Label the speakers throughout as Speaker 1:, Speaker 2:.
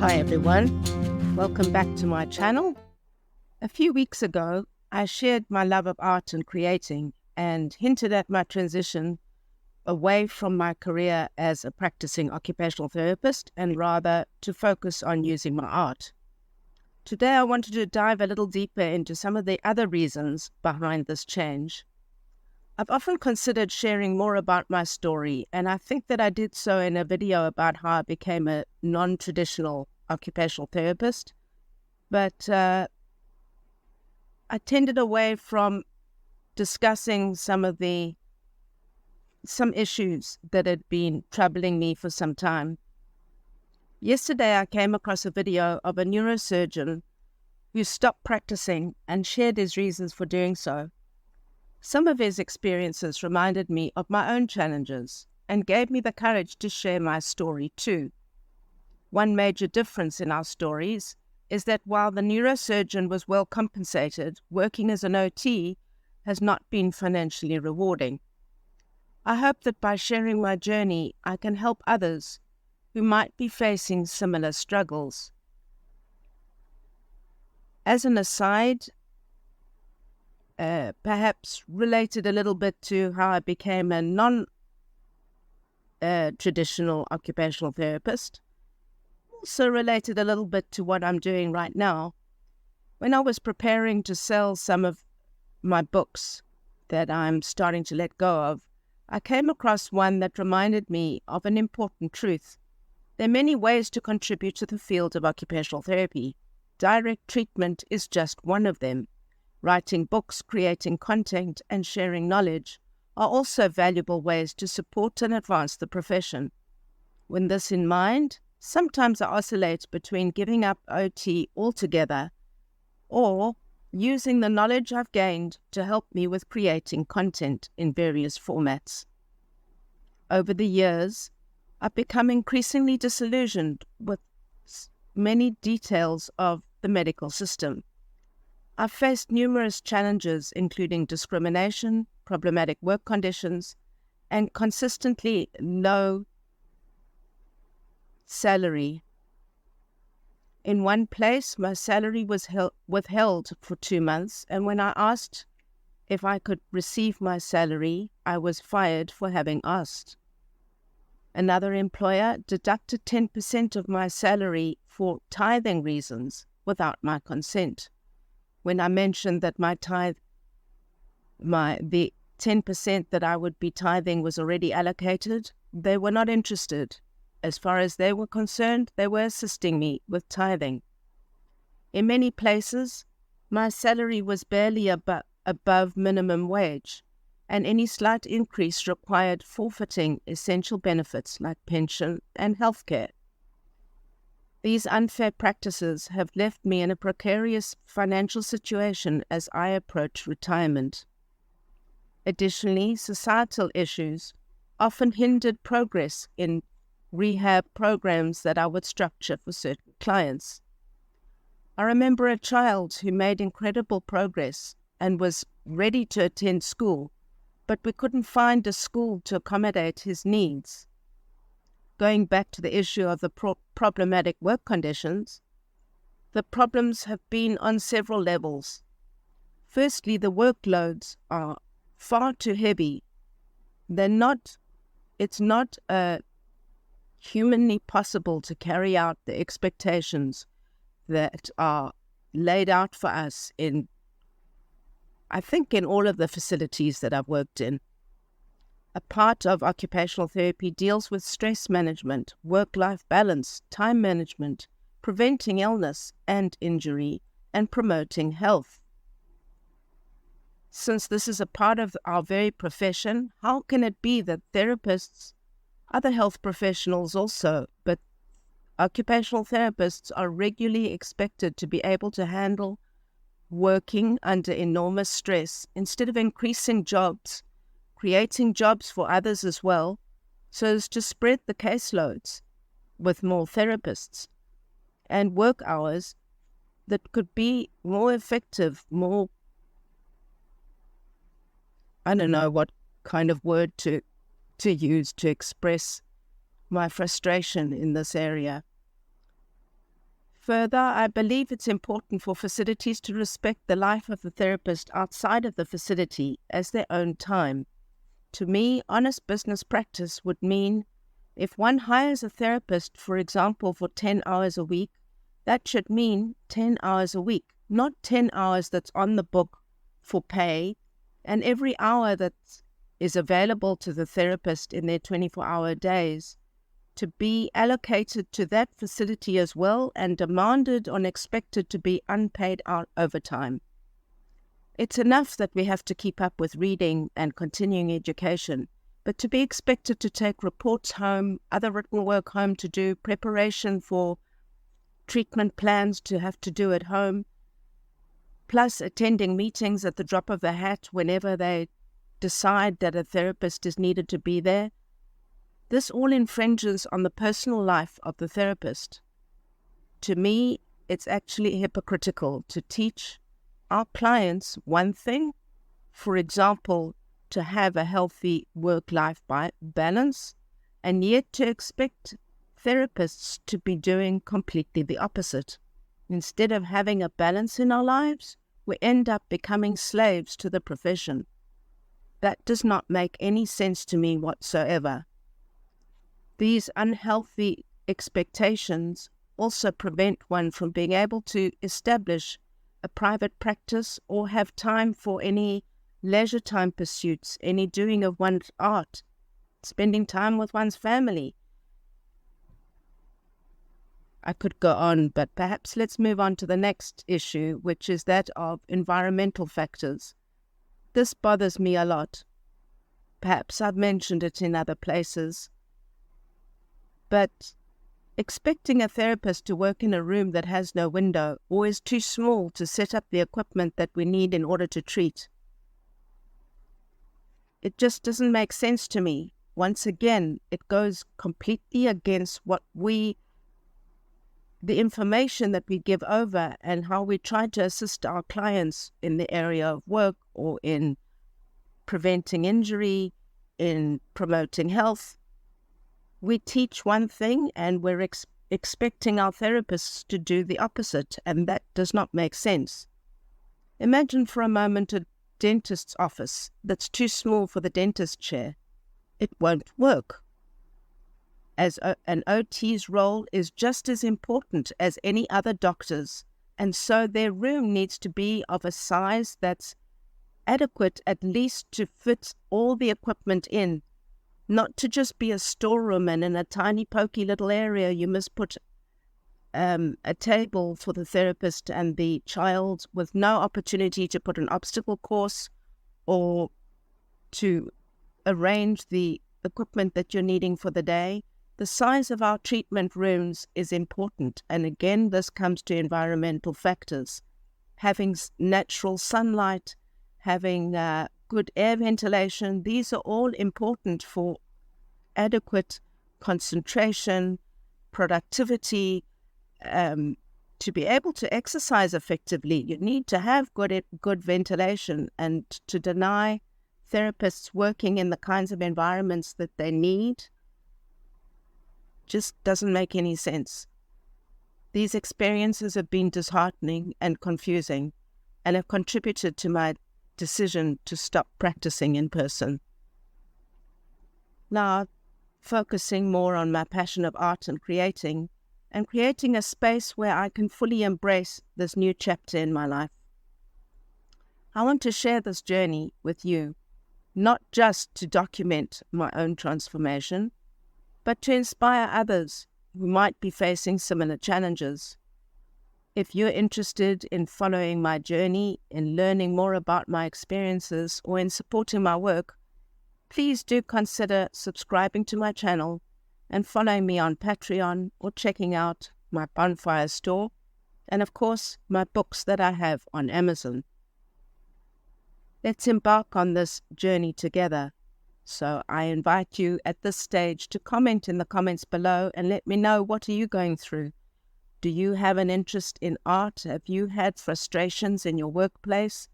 Speaker 1: Hi everyone, welcome back to my channel. A few weeks ago, I shared my love of art and creating and hinted at my transition away from my career as a practicing occupational therapist and rather to focus on using my art. Today I wanted to dive a little deeper into some of the other reasons behind this change. I've often considered sharing more about my story, and I think that I did so in a video about how I became a non-traditional occupational therapist, but I tended away from discussing some issues that had been troubling me for some time. Yesterday I came across a video of a neurosurgeon who stopped practicing and shared his reasons for doing so. Some of his experiences reminded me of my own challenges and gave me the courage to share my story too. One major difference in our stories is that while the neurosurgeon was well compensated, working as an OT has not been financially rewarding. I hope that by sharing my journey, I can help others who might be facing similar struggles. As an aside, perhaps related a little bit to how I became a non-traditional occupational therapist, also related a little bit to what I'm doing right now. When I was preparing to sell some of my books that I'm starting to let go of, I came across one that reminded me of an important truth. There are many ways to contribute to the field of occupational therapy. Direct treatment is just one of them. Writing books, creating content, and sharing knowledge are also valuable ways to support and advance the profession. With this in mind, sometimes I oscillate between giving up OT altogether or using the knowledge I've gained to help me with creating content in various formats. Over the years, I've become increasingly disillusioned with many details of the medical system. I've faced numerous challenges, including discrimination, problematic work conditions, and consistently low salary. In one place, my salary was withheld for 2 months, and when I asked if I could receive my salary, I was fired for having asked. Another employer deducted 10% of my salary for tithing reasons without my consent. When I mentioned that the 10% that I would be tithing was already allocated, they were not interested. As far as they were concerned, they were assisting me with tithing. In many places, my salary was barely above minimum wage, and any slight increase required forfeiting essential benefits like pension and health care. These unfair practices have left me in a precarious financial situation as I approach retirement. Additionally, societal issues often hindered progress in rehab programs that I would structure for certain clients. I remember a child who made incredible progress and was ready to attend school, but we couldn't find a school to accommodate his needs. Going back to the issue of the problematic work conditions, the problems have been on several levels. Firstly, the workloads are far too heavy. It's not humanly possible to carry out the expectations that are laid out for us in all of the facilities that I've worked in. A part of occupational therapy deals with stress management, work-life balance, time management, preventing illness and injury, and promoting health. Since this is a part of our very profession, how can it be that therapists, other health professionals also, but occupational therapists are regularly expected to be able to handle working under enormous stress instead of increasing jobs, creating jobs for others as well, so as to spread the caseloads with more therapists and work hours that could be more effective, more, I don't know what kind of word to use to express my frustration in this area. Further, I believe it's important for facilities to respect the life of the therapist outside of the facility as their own time. To me, honest business practice would mean if one hires a therapist, for example, for 10 hours a week, that should mean 10 hours a week, not 10 hours that's on the book for pay, and every hour that is available to the therapist in their 24-hour days to be allocated to that facility as well and demanded or expected to be unpaid overtime. It's enough that we have to keep up with reading and continuing education, but to be expected to take reports home, other written work home to do, preparation for treatment plans to have to do at home, plus attending meetings at the drop of the hat whenever they decide that a therapist is needed to be there, this all infringes on the personal life of the therapist. To me, it's actually hypocritical to teach our clients one thing, for example, to have a healthy work-life balance, and yet to expect therapists to be doing completely the opposite. Instead of having a balance in our lives, we end up becoming slaves to the profession. That does not make any sense to me whatsoever. These unhealthy expectations also prevent one from being able to establish a private practice or have time for any leisure time pursuits, any doing of one's art, spending time with one's family. I could go on, but perhaps let's move on to the next issue, which is that of environmental factors. This bothers me a lot. Perhaps I've mentioned it in other places. But expecting a therapist to work in a room that has no window or is too small to set up the equipment that we need in order to treat, it just doesn't make sense to me. Once again, it goes completely against the information that we give over and how we try to assist our clients in the area of work or in preventing injury, in promoting health. We teach one thing and we're expecting our therapists to do the opposite, and that does not make sense. Imagine for a moment a dentist's office that's too small for the dentist chair. It won't work. As an OT's role is just as important as any other doctor's, and so their room needs to be of a size that's adequate at least to fit all the equipment in. Not to just be a storeroom and in a tiny pokey little area you must put a table for the therapist and the child with no opportunity to put an obstacle course or to arrange the equipment that you're needing for the day. The size of our treatment rooms is important, and again this comes to environmental factors. Having natural sunlight, having good air ventilation, these are all important for adequate concentration, productivity. To be able to exercise effectively, you need to have good ventilation, and to deny therapists working in the kinds of environments that they need just doesn't make any sense. These experiences have been disheartening and confusing and have contributed to my decision to stop practicing in person. Now, focusing more on my passion of art and creating a space where I can fully embrace this new chapter in my life. I want to share this journey with you, not just to document my own transformation, but to inspire others who might be facing similar challenges. If you're interested in following my journey, in learning more about my experiences, or in supporting my work, please do consider subscribing to my channel and following me on Patreon or checking out my Bonfire store and, of course, my books that I have on Amazon. Let's embark on this journey together. So I invite you at this stage to comment in the comments below and let me know, what are you going through? Do you have an interest in art? Have you had frustrations in your workplace?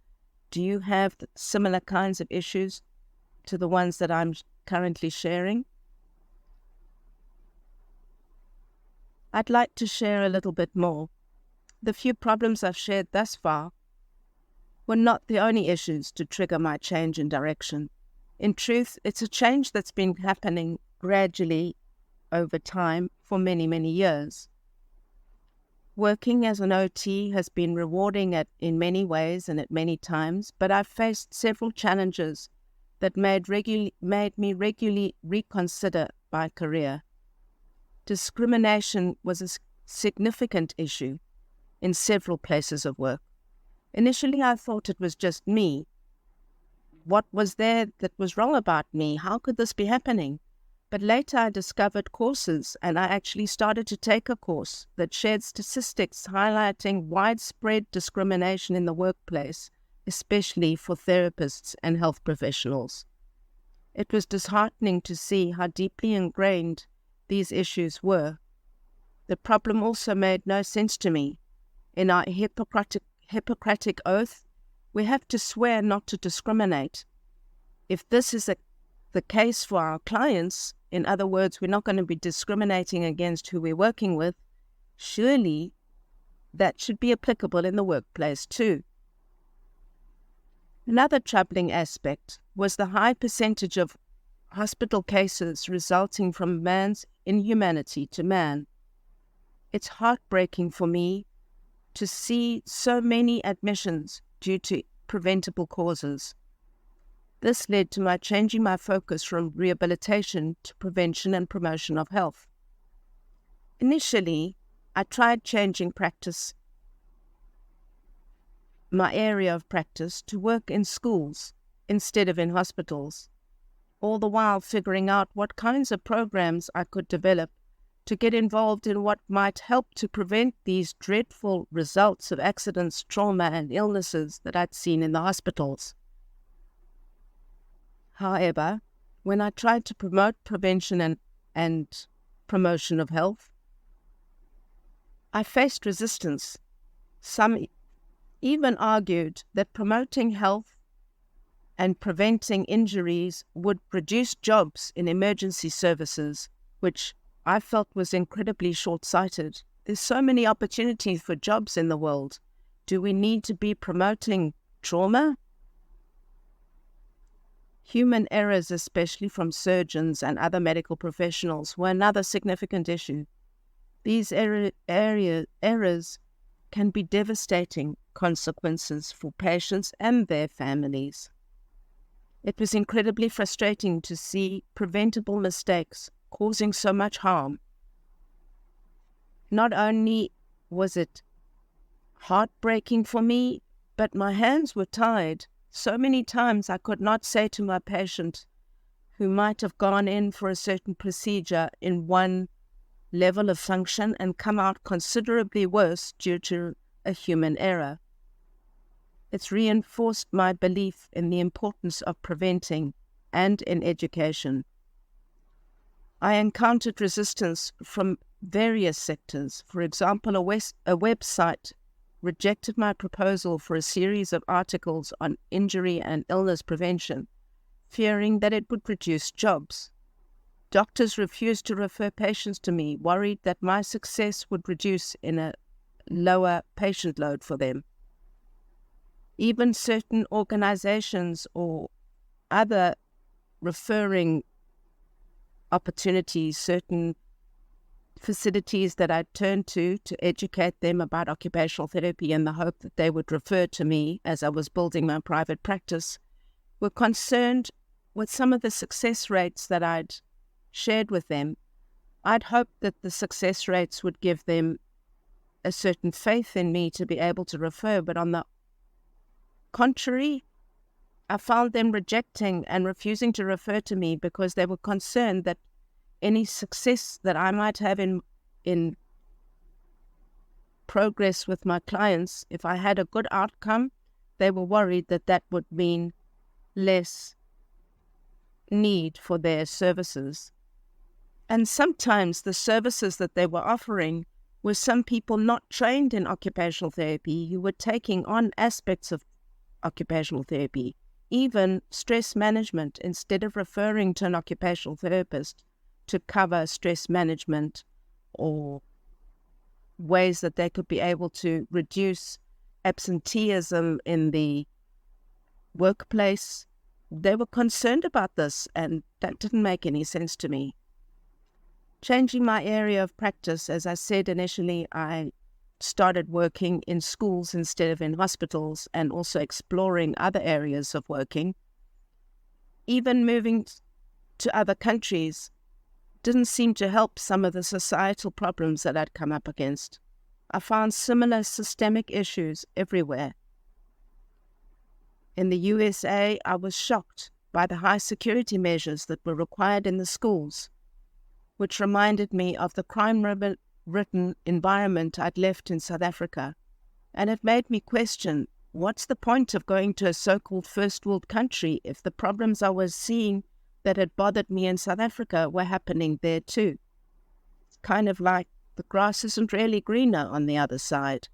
Speaker 1: Do you have similar kinds of issues to the ones that I'm currently sharing? I'd like to share a little bit more. the few problems I've shared thus far were not the only issues to trigger my change in direction. In truth, it's a change that's been happening gradually over time for many, many years. Working as an OT has been rewarding in many ways and at many times, but I've faced several challenges that made me regularly reconsider my career. Discrimination was a significant issue in several places of work. Initially, I thought it was just me. What was there that was wrong about me? How could this be happening? But later I discovered courses, and I actually started to take a course that shared statistics highlighting widespread discrimination in the workplace, especially for therapists and health professionals. It was disheartening to see how deeply ingrained these issues were. The problem also made no sense to me. In our Hippocratic oath, we have to swear not to discriminate. If this is the case for our clients, in other words, we're not going to be discriminating against who we're working with, surely that should be applicable in the workplace too. Another troubling aspect was the high percentage of hospital cases resulting from man's inhumanity to man. It's heartbreaking for me to see so many admissions due to preventable causes. This led to my changing my focus from rehabilitation to prevention and promotion of health. Initially, I tried changing my area of practice to work in schools instead of in hospitals, all the while figuring out what kinds of programs I could develop to get involved in what might help to prevent these dreadful results of accidents, trauma, and illnesses that I'd seen in the hospitals. However, when I tried to promote prevention and promotion of health, I faced resistance. Some even argued that promoting health and preventing injuries would reduce jobs in emergency services, which I felt was incredibly short-sighted. There's so many opportunities for jobs in the world. Do we need to be promoting trauma? Human errors, especially from surgeons and other medical professionals, were another significant issue. These errors can be devastating consequences for patients and their families. It was incredibly frustrating to see preventable mistakes causing so much harm. Not only was it heartbreaking for me, but my hands were tied. So many times I could not say to my patient who might have gone in for a certain procedure in one level of function and come out considerably worse due to a human error. It's reinforced my belief in the importance of preventing and in education. I encountered resistance from various sectors. For example, a website rejected my proposal for a series of articles on injury and illness prevention, fearing that it would reduce jobs. Doctors refused to refer patients to me, worried that my success would reduce in a lower patient load for them. Even certain organizations or other referring opportunities, certain facilities that I turned to educate them about occupational therapy in the hope that they would refer to me as I was building my private practice, were concerned with some of the success rates that I'd shared with them. I'd hoped that the success rates would give them a certain faith in me to be able to refer, but on the contrary, I found them rejecting and refusing to refer to me because they were concerned that any success that I might have in progress with my clients, if I had a good outcome, they were worried that that would mean less need for their services. And sometimes the services that they were offering were some people not trained in occupational therapy who were taking on aspects of occupational therapy, even stress management, instead of referring to an occupational therapist to cover stress management or ways that they could be able to reduce absenteeism in the workplace. They were concerned about this, and that didn't make any sense to me. Changing my area of practice, as I said initially, I started working in schools instead of in hospitals, and also exploring other areas of working. Even moving to other countries didn't seem to help some of the societal problems that I'd come up against. I found similar systemic issues everywhere. In the USA, I was shocked by the high security measures that were required in the schools, which reminded me of the crime-ridden environment I'd left in South Africa. And it made me question, what's the point of going to a so-called first world country if the problems I was seeing that had bothered me in South Africa were happening there too? It's kind of like the grass isn't really greener on the other side.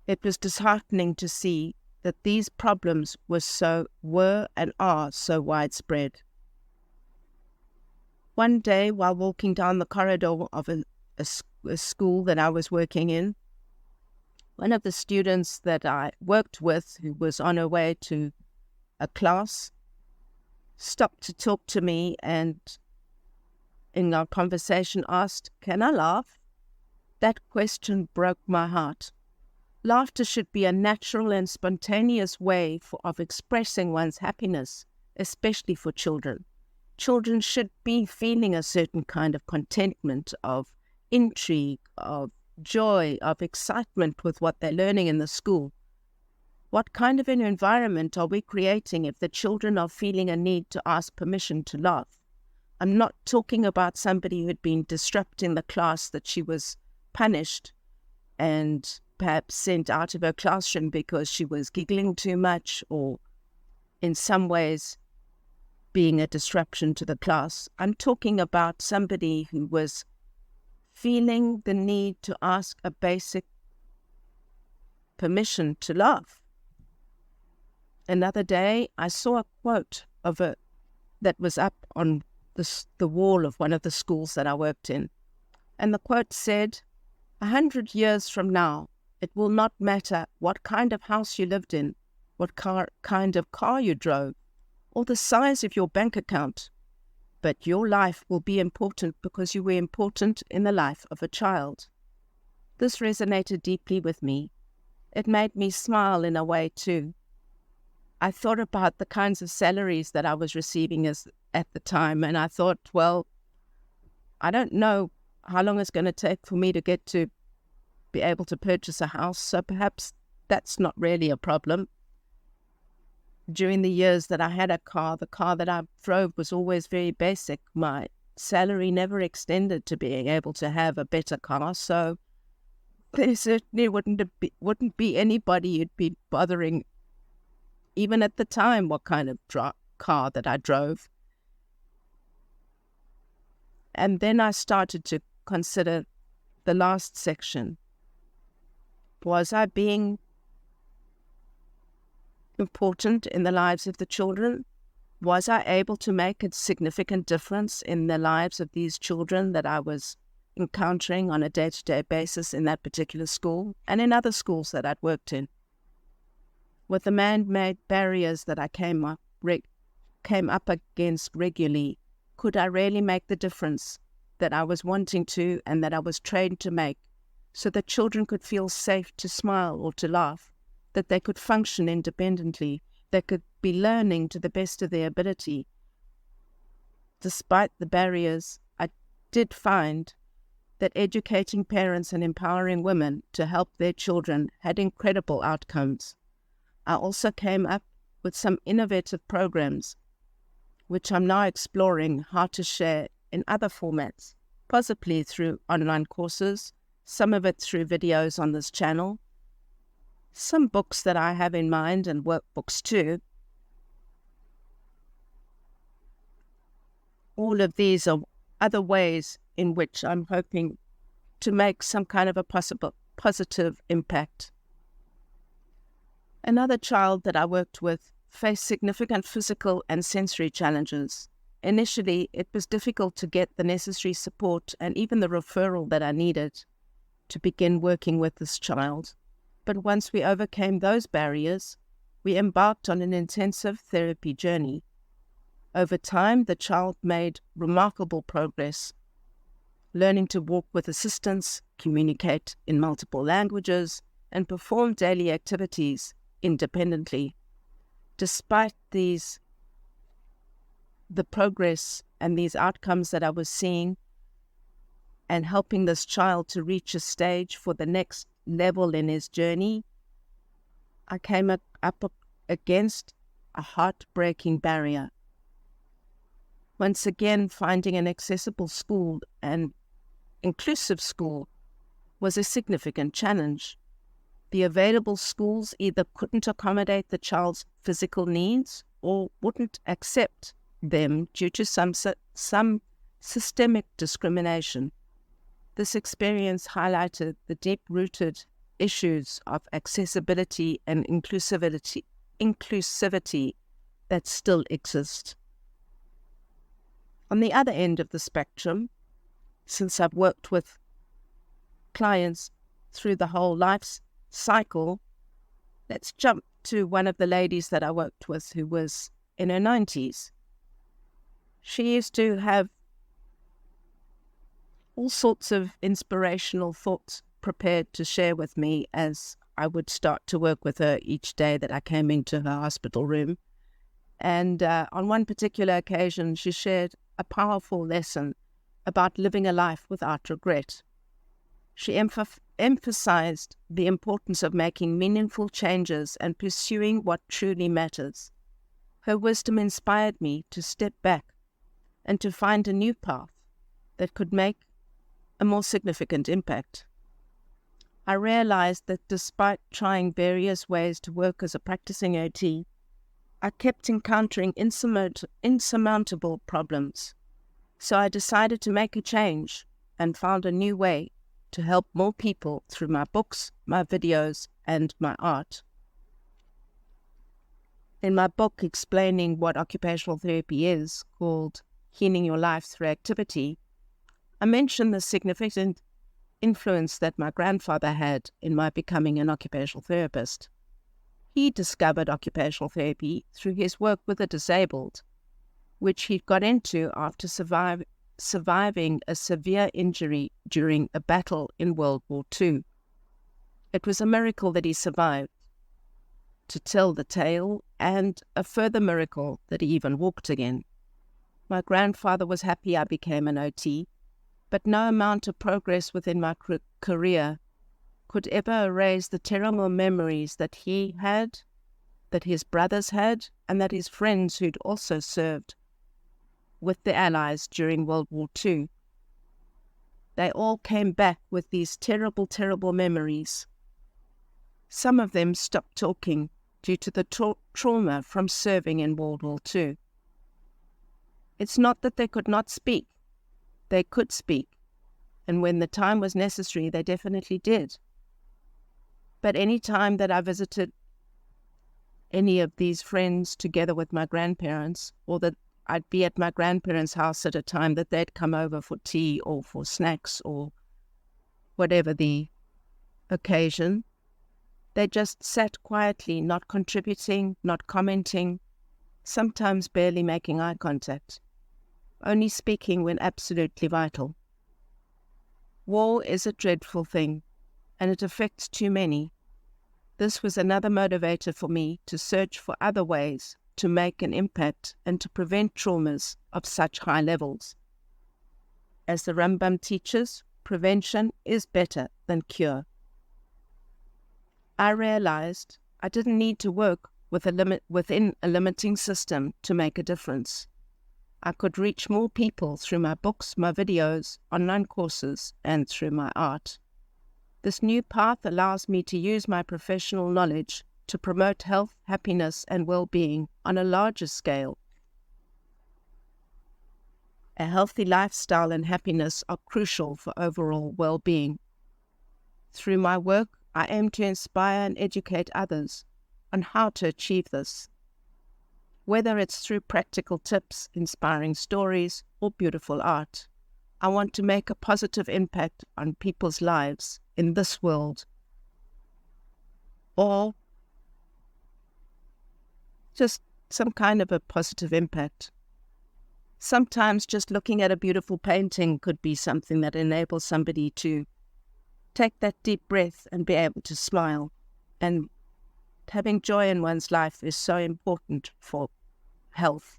Speaker 1: It was disheartening to see that these problems were and are so widespread. One day, while walking down the corridor of a school that I was working in, one of the students that I worked with, who was on her way to a class, stopped to talk to me, and in our conversation asked, "Can I laugh?" That question broke my heart. Laughter should be a natural and spontaneous way of expressing one's happiness, especially for children. Children should be feeling a certain kind of contentment, of intrigue, of joy, of excitement with what they're learning in the school. What kind of an environment are we creating if the children are feeling a need to ask permission to laugh? I'm not talking about somebody who'd been disrupting the class, that she was punished and perhaps sent out of her classroom because she was giggling too much, or in some ways being a disruption to the class. I'm talking about somebody who was feeling the need to ask a basic permission to laugh. Another day, I saw a quote that was up on the wall of one of the schools that I worked in. And the quote said, 100 years from now, it will not matter what kind of house you lived in, what kind of car you drove, or the size of your bank account, but your life will be important because you were important in the life of a child. This resonated deeply with me. It made me smile in a way too. I thought about the kinds of salaries that I was receiving at the time, and I thought, well, I don't know how long it's going to take for me to get to be able to purchase a house, so perhaps that's not really a problem. During the years that I had a car, the car that I drove was always very basic. My salary never extended to being able to have a better car, so there certainly wouldn't be anybody who'd be bothering, even at the time, what kind of car that I drove. And then I started to consider the last section. Was I being important in the lives of the children? Was I able to make a significant difference in the lives of these children that I was encountering on a day-to-day basis in that particular school and in other schools that I'd worked in? With the man-made barriers that I came up against regularly, could I really make the difference that I was wanting to and that I was trained to make, so that children could feel safe to smile or to laugh, that they could function independently, they could be learning to the best of their ability? Despite the barriers, I did find that educating parents and empowering women to help their children had incredible outcomes. I also came up with some innovative programs, which I'm now exploring how to share in other formats, possibly through online courses, some of it through videos on this channel, some books that I have in mind, and workbooks too. All of these are other ways in which I'm hoping to make some kind of a positive impact. Another child that I worked with faced significant physical and sensory challenges. Initially, it was difficult to get the necessary support and even the referral that I needed. to begin working with this child. But once we overcame those barriers, we embarked on an intensive therapy journey. Over time, the child made remarkable progress, learning to walk with assistance, communicate in multiple languages, and perform daily activities independently. Despite the progress and these outcomes that I was seeing and helping this child to reach a stage for the next level in his journey, I came up against a heartbreaking barrier. Once again, finding an accessible school and inclusive school was a significant challenge. The available schools either couldn't accommodate the child's physical needs or wouldn't accept them due to some systemic discrimination. This experience highlighted the deep-rooted issues of accessibility and inclusivity that still exist. On the other end of the spectrum, since I've worked with clients through the whole life cycle, let's jump to one of the ladies that I worked with who was in her 90s. She used to have all sorts of inspirational thoughts prepared to share with me as I would start to work with her each day that I came into her hospital room. And on one particular occasion, she shared a powerful lesson about living a life without regret. She emphasized the importance of making meaningful changes and pursuing what truly matters. Her wisdom inspired me to step back and to find a new path that could make a more significant impact. I realized that despite trying various ways to work as a practicing OT, I kept encountering insurmountable problems. So I decided to make a change and found a new way to help more people through my books, my videos, and my art. In my book explaining what occupational therapy is, called Healing Your Life Through Activity, I mentioned the significant influence that my grandfather had in my becoming an occupational therapist. He discovered occupational therapy through his work with the disabled, which he got into after surviving a severe injury during a battle in World War II. It was a miracle that he survived to tell the tale, and a further miracle that he even walked again. My grandfather was happy I became an OT, but no amount of progress within my career could ever erase the terrible memories that he had, that his brothers had, and that his friends who'd also served with the Allies during World War II. They all came back with these terrible, terrible memories. Some of them stopped talking due to the trauma from serving in World War II. It's not that they could not speak. They could speak, and when the time was necessary, they definitely did. But any time that I visited any of these friends together with my grandparents, or that I'd be at my grandparents' house at a time that they'd come over for tea or for snacks or whatever the occasion, they just sat quietly, not contributing, not commenting, sometimes barely making eye contact, only speaking when absolutely vital. War is a dreadful thing, and it affects too many. This was another motivator for me to search for other ways to make an impact and to prevent traumas of such high levels. As the Rambam teaches, prevention is better than cure. I realized I didn't need to work within a limiting system to make a difference. I could reach more people through my books, my videos, online courses, and through my art. This new path allows me to use my professional knowledge to promote health, happiness, and well-being on a larger scale. A healthy lifestyle and happiness are crucial for overall well-being. Through my work, I aim to inspire and educate others on how to achieve this. Whether it's through practical tips, inspiring stories, or beautiful art, I want to make a positive impact on people's lives in this world, or just some kind of a positive impact. Sometimes just looking at a beautiful painting could be something that enables somebody to take that deep breath and be able to smile. And having joy in one's life is so important for health.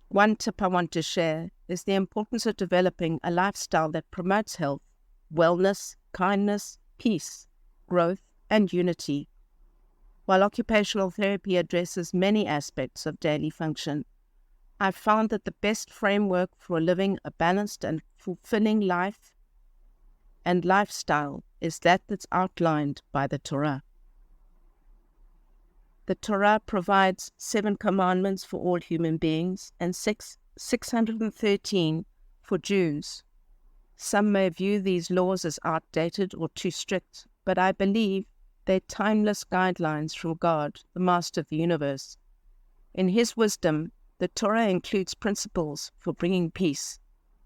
Speaker 1: One tip I want to share is the importance of developing a lifestyle that promotes health, wellness, kindness, peace, growth, and unity. While occupational therapy addresses many aspects of daily function, I've found that the best framework for living a balanced and fulfilling life and lifestyle is that that's outlined by the Torah. The Torah provides 7 commandments for all human beings and 613 for Jews. Some may view these laws as outdated or too strict, but I believe they're timeless guidelines from God, the Master of the universe. In His wisdom, the Torah includes principles for bringing peace,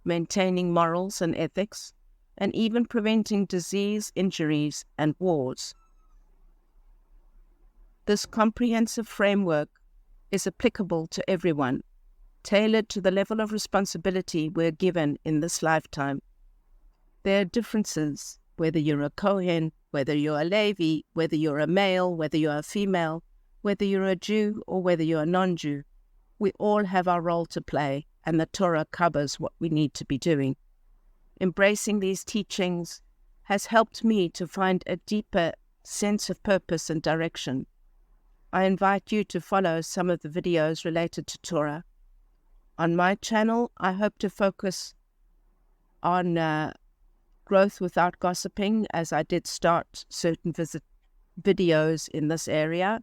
Speaker 1: maintaining morals and ethics, and even preventing disease, injuries, and wars. This comprehensive framework is applicable to everyone, tailored to the level of responsibility we're given in this lifetime. There are differences, whether you're a Kohen, whether you're a Levi, whether you're a male, whether you're a female, whether you're a Jew or whether you're a non-Jew. We all have our role to play, and the Torah covers what we need to be doing. Embracing these teachings has helped me to find a deeper sense of purpose and direction. I invite you to follow some of the videos related to Torah. On my channel, I hope to focus on growth without gossiping, as I did start certain videos in this area.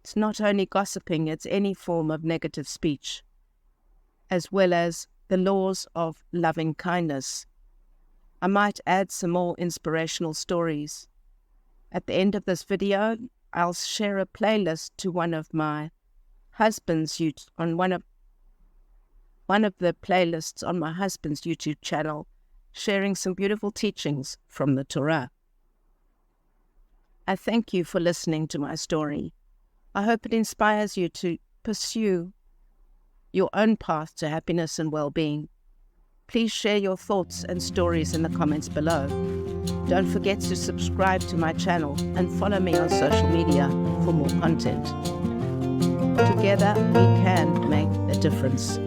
Speaker 1: It's not only gossiping, it's any form of negative speech, as well as the laws of loving kindness. I might add some more inspirational stories. At the end of this video, I'll share a playlist to one of my husband's on one of the playlists on my husband's YouTube channel, sharing some beautiful teachings from the Torah. I thank you for listening to my story. I hope it inspires you to pursue your own path to happiness and well-being. Please share your thoughts and stories in the comments below. Don't forget to subscribe to my channel and follow me on social media for more content. Together, we can make a difference.